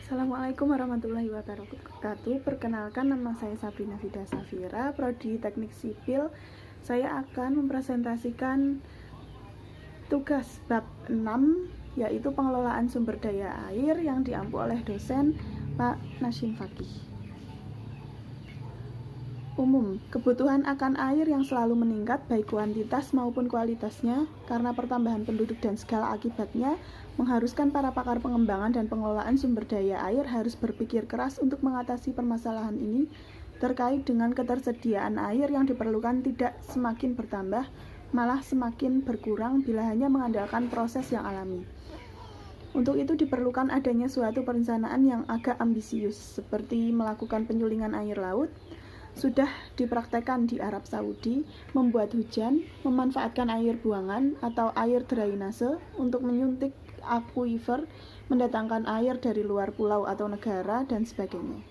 Assalamualaikum warahmatullahi wabarakatuh. Perkenalkan, nama saya Sabrina Vida Safira, Prodi Teknik Sipil. Saya akan mempresentasikan tugas bab 6, yaitu pengelolaan sumber daya air yang diampu oleh dosen Pak Nasyim Fakih. Umum, kebutuhan akan air yang selalu meningkat baik kuantitas maupun kualitasnya karena pertambahan penduduk dan segala akibatnya mengharuskan para pakar pengembangan dan pengelolaan sumber daya air harus berpikir keras untuk mengatasi permasalahan ini terkait dengan ketersediaan air yang diperlukan tidak semakin bertambah, malah semakin berkurang bila hanya mengandalkan proses yang alami. Untuk itu diperlukan adanya suatu perencanaan yang agak ambisius, seperti melakukan penyulingan air laut, sudah dipraktekkan di Arab Saudi, membuat hujan, memanfaatkan air buangan atau air drainase untuk menyuntik akuifer, mendatangkan air dari luar pulau atau negara, dan sebagainya.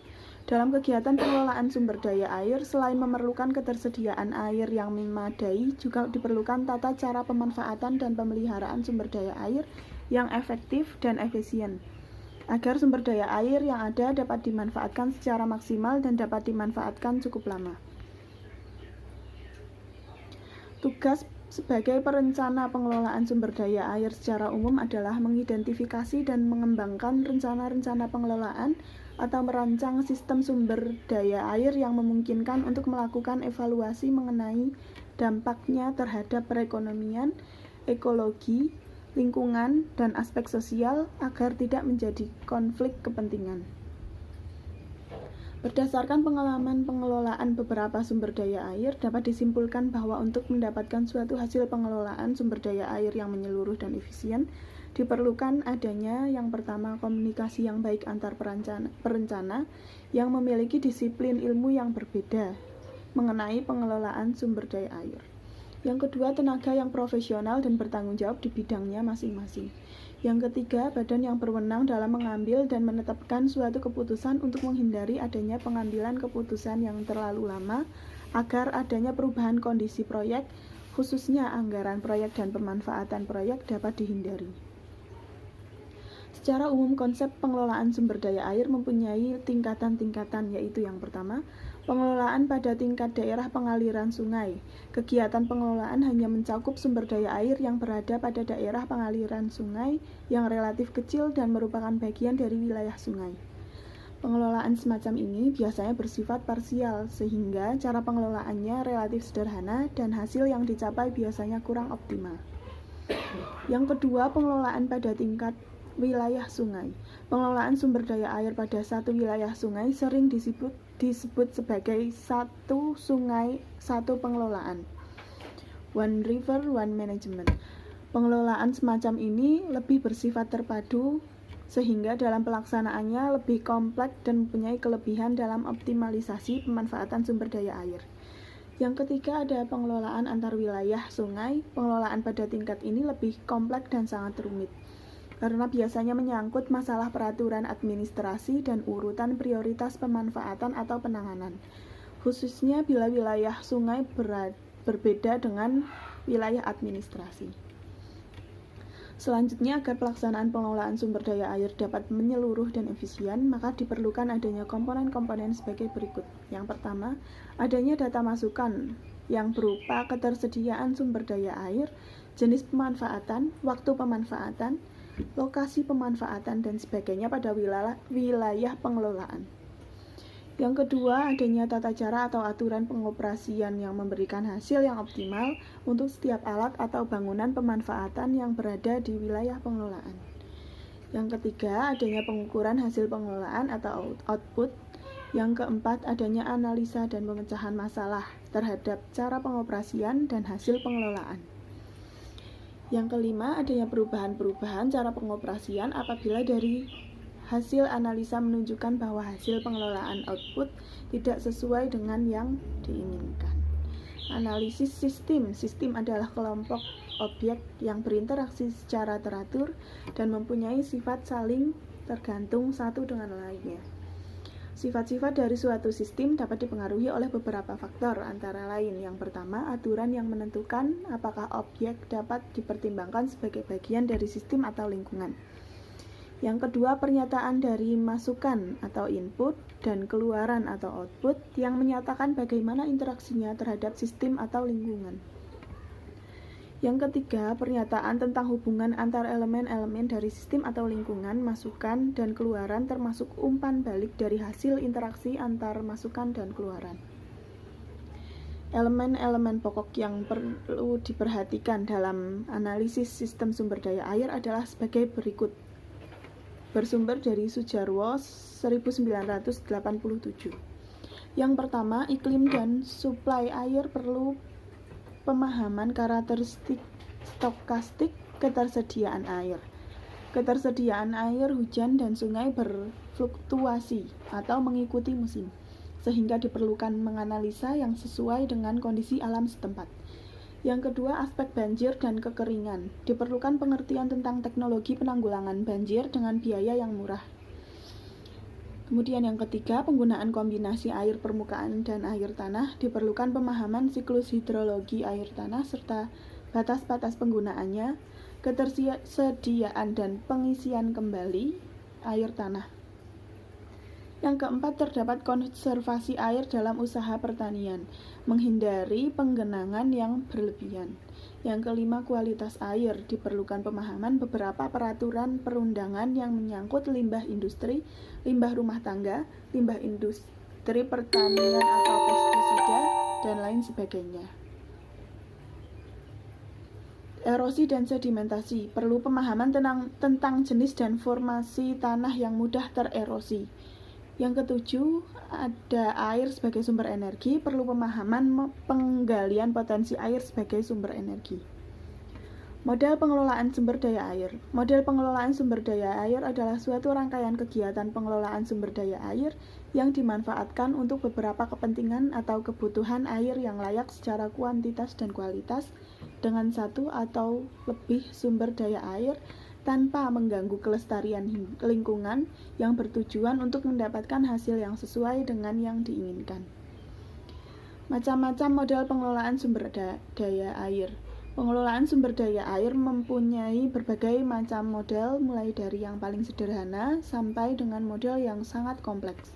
Dalam kegiatan pengelolaan sumber daya air, selain memerlukan ketersediaan air yang memadai, juga diperlukan tata cara pemanfaatan dan pemeliharaan sumber daya air yang efektif dan efisien, agar sumber daya air yang ada dapat dimanfaatkan secara maksimal dan dapat dimanfaatkan cukup lama. Tugas sebagai perencana pengelolaan sumber daya air secara umum adalah mengidentifikasi dan mengembangkan rencana-rencana pengelolaan atau merancang sistem sumber daya air yang memungkinkan untuk melakukan evaluasi mengenai dampaknya terhadap perekonomian, ekologi, lingkungan, dan aspek sosial agar tidak menjadi konflik kepentingan. Berdasarkan pengalaman pengelolaan beberapa sumber daya air, dapat disimpulkan bahwa untuk mendapatkan suatu hasil pengelolaan sumber daya air yang menyeluruh dan efisien, diperlukan adanya yang pertama komunikasi yang baik antar perencana yang memiliki disiplin ilmu yang berbeda mengenai pengelolaan sumber daya air. Yang kedua, tenaga yang profesional dan bertanggung jawab di bidangnya masing-masing. Yang ketiga, badan yang berwenang dalam mengambil dan menetapkan suatu keputusan untuk menghindari adanya pengambilan keputusan yang terlalu lama agar adanya perubahan kondisi proyek, khususnya anggaran proyek dan pemanfaatan proyek dapat dihindari. Secara umum, konsep pengelolaan sumber daya air mempunyai tingkatan-tingkatan, yaitu yang pertama, pengelolaan pada tingkat daerah pengaliran sungai. Kegiatan pengelolaan hanya mencakup sumber daya air yang berada pada daerah pengaliran sungai yang relatif kecil dan merupakan bagian dari wilayah sungai. Pengelolaan semacam ini biasanya bersifat parsial, sehingga cara pengelolaannya relatif sederhana dan hasil yang dicapai biasanya kurang optimal. Yang kedua, pengelolaan pada tingkat wilayah sungai. Pengelolaan sumber daya air pada satu wilayah sungai sering disebut sebagai satu sungai, satu pengelolaan. One river, one management. Pengelolaan semacam ini lebih bersifat terpadu, sehingga dalam pelaksanaannya lebih kompleks dan mempunyai kelebihan dalam optimalisasi pemanfaatan sumber daya air. Yang ketiga, ada pengelolaan antar wilayah sungai. Pengelolaan pada tingkat ini lebih kompleks dan sangat rumit, karena biasanya menyangkut masalah peraturan administrasi dan urutan prioritas pemanfaatan atau penanganan, khususnya bila wilayah sungai berbeda dengan wilayah administrasi. Selanjutnya, agar pelaksanaan pengelolaan sumber daya air dapat menyeluruh dan efisien, maka diperlukan adanya komponen-komponen sebagai berikut. Yang pertama, adanya data masukan yang berupa ketersediaan sumber daya air, jenis pemanfaatan, waktu pemanfaatan, lokasi pemanfaatan, dan sebagainya pada wilayah pengelolaan. Yang kedua, adanya tata cara atau aturan pengoperasian yang memberikan hasil yang optimal untuk setiap alat atau bangunan pemanfaatan yang berada di wilayah pengelolaan. Yang ketiga, adanya pengukuran hasil pengelolaan atau output. Yang keempat, adanya analisa dan pemecahan masalah terhadap cara pengoperasian dan hasil pengelolaan. Yang kelima, adanya perubahan-perubahan cara pengoperasian apabila dari hasil analisa menunjukkan bahwa hasil pengelolaan output tidak sesuai dengan yang diinginkan. Analisis sistem. Sistem adalah kelompok objek yang berinteraksi secara teratur dan mempunyai sifat saling tergantung satu dengan lainnya. Sifat-sifat dari suatu sistem dapat dipengaruhi oleh beberapa faktor, antara lain yang pertama, aturan yang menentukan apakah objek dapat dipertimbangkan sebagai bagian dari sistem atau lingkungan. Yang kedua, pernyataan dari masukan atau input dan keluaran atau output yang menyatakan bagaimana interaksinya terhadap sistem atau lingkungan. Yang ketiga, pernyataan tentang hubungan antar elemen-elemen dari sistem atau lingkungan, masukan dan keluaran termasuk umpan balik dari hasil interaksi antar masukan dan keluaran. Elemen-elemen pokok yang perlu diperhatikan dalam analisis sistem sumber daya air adalah sebagai berikut. Bersumber dari Sujarwo 1987. Yang pertama, iklim dan suplai air perlu pemahaman karakteristik stokastik ketersediaan air. Ketersediaan air hujan dan sungai berfluktuasi atau mengikuti musim, sehingga diperlukan menganalisa yang sesuai dengan kondisi alam setempat. Yang kedua, aspek banjir dan kekeringan. Diperlukan pengertian tentang teknologi penanggulangan banjir dengan biaya yang murah. Kemudian yang ketiga, penggunaan kombinasi air permukaan dan air tanah. Diperlukan pemahaman siklus hidrologi air tanah serta batas-batas penggunaannya, ketersediaan dan pengisian kembali air tanah. Yang keempat, terdapat konservasi air dalam usaha pertanian, menghindari penggenangan yang berlebihan. Yang kelima, kualitas air. Diperlukan pemahaman beberapa peraturan perundangan yang menyangkut limbah industri, limbah rumah tangga, limbah industri pertanian atau pestisida, dan lain sebagainya. Erosi dan sedimentasi. Perlu pemahaman tentang jenis dan formasi tanah yang mudah tererosi. Yang ketujuh, ada air sebagai sumber energi, perlu pemahaman penggalian potensi air sebagai sumber energi. Model pengelolaan sumber daya air. Model pengelolaan sumber daya air adalah suatu rangkaian kegiatan pengelolaan sumber daya air yang dimanfaatkan untuk beberapa kepentingan atau kebutuhan air yang layak secara kuantitas dan kualitas dengan satu atau lebih sumber daya air tanpa mengganggu kelestarian lingkungan yang bertujuan untuk mendapatkan hasil yang sesuai dengan yang diinginkan. Macam-macam model pengelolaan sumber daya air. Pengelolaan sumber daya air mempunyai berbagai macam model, mulai dari yang paling sederhana sampai dengan model yang sangat kompleks.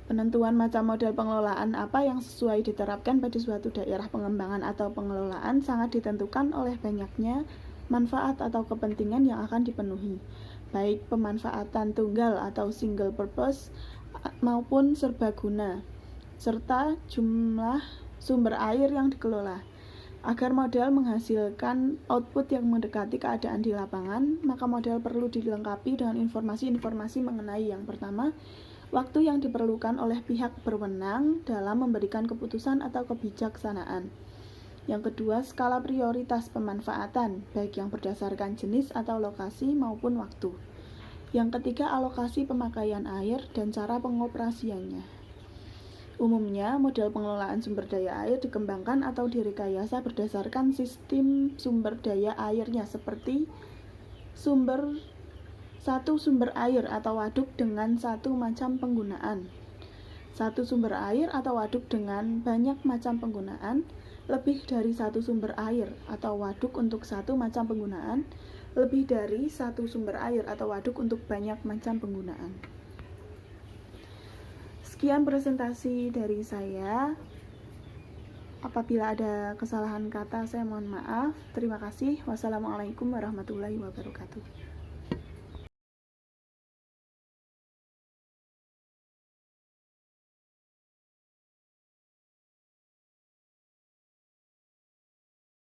Penentuan macam model pengelolaan apa yang sesuai diterapkan pada suatu daerah pengembangan atau pengelolaan sangat ditentukan oleh banyaknya manfaat atau kepentingan yang akan dipenuhi, baik pemanfaatan tunggal atau single purpose maupun serbaguna, serta jumlah sumber air yang dikelola. Agar model menghasilkan output yang mendekati keadaan di lapangan, maka model perlu dilengkapi dengan informasi-informasi mengenai yang pertama, waktu yang diperlukan oleh pihak berwenang dalam memberikan keputusan atau kebijaksanaan. Yang kedua, skala prioritas pemanfaatan, baik yang berdasarkan jenis atau lokasi maupun waktu. Yang ketiga, alokasi pemakaian air dan cara pengoperasiannya. Umumnya, model pengelolaan sumber daya air dikembangkan atau direkayasa berdasarkan sistem sumber daya airnya, seperti satu sumber air atau waduk dengan satu macam penggunaan, satu sumber air atau waduk dengan banyak macam penggunaan, lebih dari satu sumber air atau waduk untuk satu macam penggunaan, lebih dari satu sumber air atau waduk untuk banyak macam penggunaan. Sekian presentasi dari saya. Apabila ada kesalahan kata, saya mohon maaf. Terima kasih. Wassalamualaikum warahmatullahi wabarakatuh.